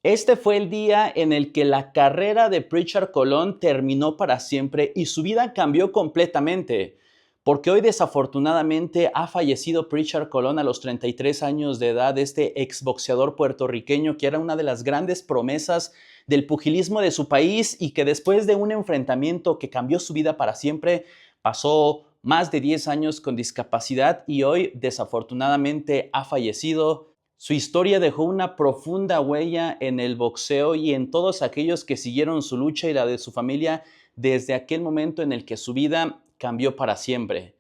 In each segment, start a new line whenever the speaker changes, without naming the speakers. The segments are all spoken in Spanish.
Este fue el día en el que la carrera de Pritchard Colón terminó para siempre y su vida cambió completamente, porque hoy desafortunadamente ha fallecido Pritchard Colón a los 33 años de edad, este exboxeador puertorriqueño que era una de las grandes promesas del pugilismo de su país y que después de un enfrentamiento que cambió su vida para siempre, pasó más de 10 años con discapacidad y hoy desafortunadamente ha fallecido. Su historia dejó una profunda huella en el boxeo y en todos aquellos que siguieron su lucha y la de su familia desde aquel momento en el que su vida cambió para siempre.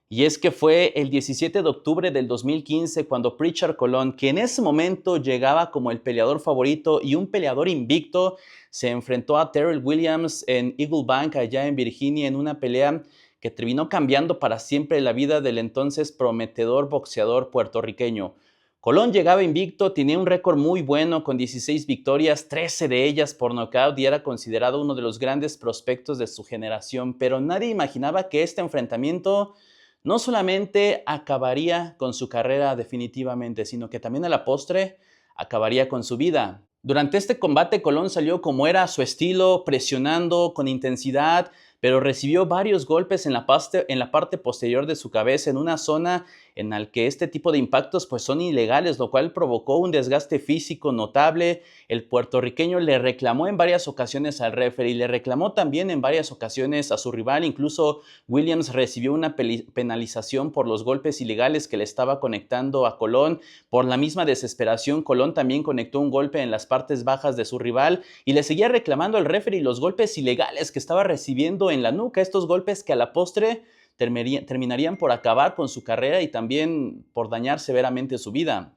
Y es que fue el 17 de octubre del 2015 cuando Pritchard Colón, que en ese momento llegaba como el peleador favorito y un peleador invicto, se enfrentó a Terrell Williams en Eagle Bank, allá en Virginia, en una pelea que terminó cambiando para siempre la vida del entonces prometedor boxeador puertorriqueño. Colón llegaba invicto, tenía un récord muy bueno con 16 victorias, 13 de ellas por nocaut y era considerado uno de los grandes prospectos de su generación, pero nadie imaginaba que este enfrentamiento no solamente acabaría con su carrera definitivamente, sino que también a la postre acabaría con su vida. Durante este combate, Colón salió como era su estilo, presionando con intensidad, pero recibió varios golpes en la parte posterior de su cabeza, en una zona en la que este tipo de impactos pues, son ilegales, lo cual provocó un desgaste físico notable. El puertorriqueño le reclamó en varias ocasiones al referee, le reclamó también en varias ocasiones a su rival. Incluso Williams recibió una penalización por los golpes ilegales que le estaba conectando a Colón. Por la misma desesperación, Colón también conectó un golpe en las partes bajas de su rival y le seguía reclamando al referee los golpes ilegales que estaba recibiendo en la nuca, estos golpes que a la postre terminarían por acabar con su carrera y también por dañar severamente su vida.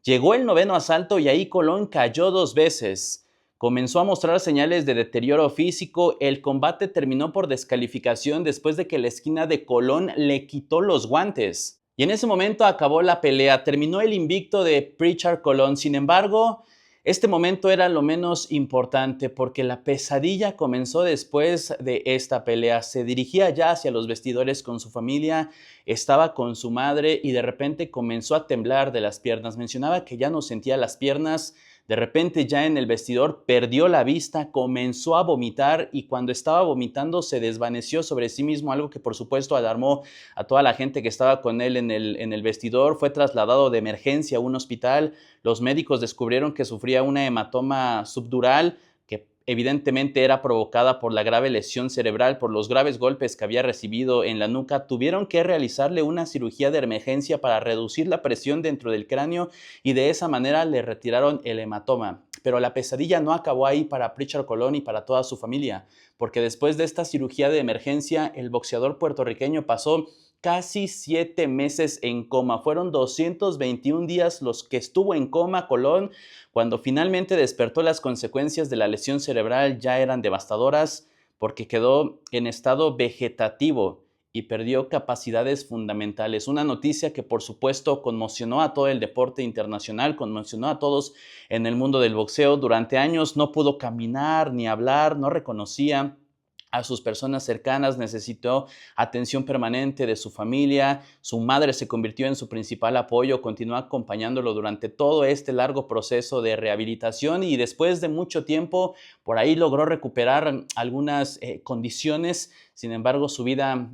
Llegó el noveno asalto y ahí Colón cayó dos veces. Comenzó a mostrar señales de deterioro físico. El combate terminó por descalificación después de que la esquina de Colón le quitó los guantes. Y en ese momento acabó la pelea. Terminó el invicto de Pritchard Colón. Sin embargo, este momento era lo menos importante porque la pesadilla comenzó después de esta pelea. Se dirigía ya hacia los vestidores con su familia, estaba con su madre y de repente comenzó a temblar de las piernas. Mencionaba que ya no sentía las piernas. De repente ya en el vestidor perdió la vista, comenzó a vomitar y cuando estaba vomitando se desvaneció sobre sí mismo, algo que por supuesto alarmó a toda la gente que estaba con él en el vestidor. Fue trasladado de emergencia a un hospital. Los médicos descubrieron que sufría una hematoma subdural que evidentemente era provocada por la grave lesión cerebral, por los graves golpes que había recibido en la nuca. Tuvieron que realizarle una cirugía de emergencia para reducir la presión dentro del cráneo y de esa manera le retiraron el hematoma. Pero la pesadilla no acabó ahí para Pritchard Colón y para toda su familia, porque después de esta cirugía de emergencia, el boxeador puertorriqueño pasó casi 7 meses en coma. Fueron 221 días los que estuvo en coma Colón. Cuando finalmente despertó, las consecuencias de la lesión cerebral ya eran devastadoras porque quedó en estado vegetativo y perdió capacidades fundamentales. Una noticia que por supuesto conmocionó a todo el deporte internacional, conmocionó a todos en el mundo del boxeo. Durante años no pudo caminar ni hablar, no reconocía a sus personas cercanas, necesitó atención permanente de su familia. Su madre se convirtió en su principal apoyo, continuó acompañándolo durante todo este largo proceso de rehabilitación y después de mucho tiempo por ahí logró recuperar algunas condiciones. Sin embargo, su vida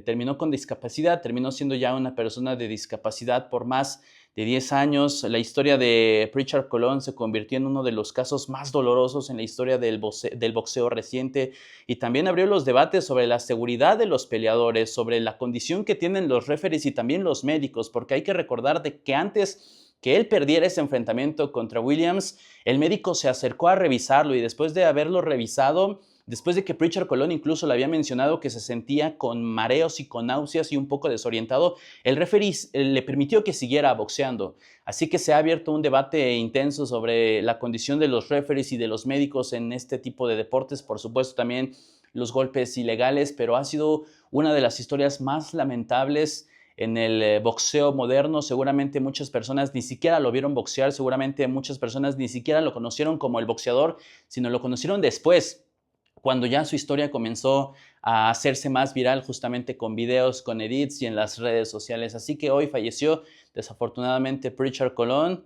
terminó con discapacidad, terminó siendo ya una persona de discapacidad por más de 10 años. La historia de Pritchard Colón se convirtió en uno de los casos más dolorosos en la historia del boxeo reciente y también abrió los debates sobre la seguridad de los peleadores, sobre la condición que tienen los referees y también los médicos, porque hay que recordar de que antes que él perdiera ese enfrentamiento contra Williams, el médico se acercó a revisarlo y después de haberlo revisado, después de que Pritchard Colón incluso le había mencionado que se sentía con mareos y con náuseas y un poco desorientado, el referee le permitió que siguiera boxeando. Así que se ha abierto un debate intenso sobre la condición de los referees y de los médicos en este tipo de deportes. Por supuesto también los golpes ilegales, pero ha sido una de las historias más lamentables en el boxeo moderno. Seguramente muchas personas ni siquiera lo vieron boxear, seguramente muchas personas ni siquiera lo conocieron como el boxeador, sino lo conocieron después, cuando ya su historia comenzó a hacerse más viral justamente con videos, con edits y en las redes sociales. Así que hoy falleció desafortunadamente Pritchard Colón,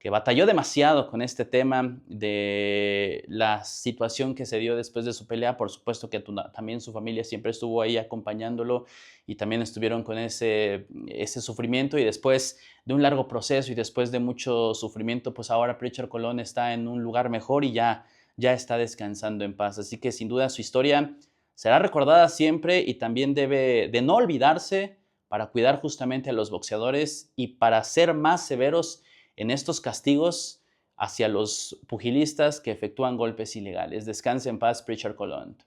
que batalló demasiado con este tema de la situación que se dio después de su pelea. Por supuesto que también su familia siempre estuvo ahí acompañándolo y también estuvieron con ese sufrimiento, y después de un largo proceso y después de mucho sufrimiento, pues ahora Pritchard Colón está en un lugar mejor y ya está descansando en paz. Así que sin duda su historia será recordada siempre y también debe de no olvidarse para cuidar justamente a los boxeadores y para ser más severos en estos castigos hacia los pugilistas que efectúan golpes ilegales. Descanse en paz, Pritchard Colón.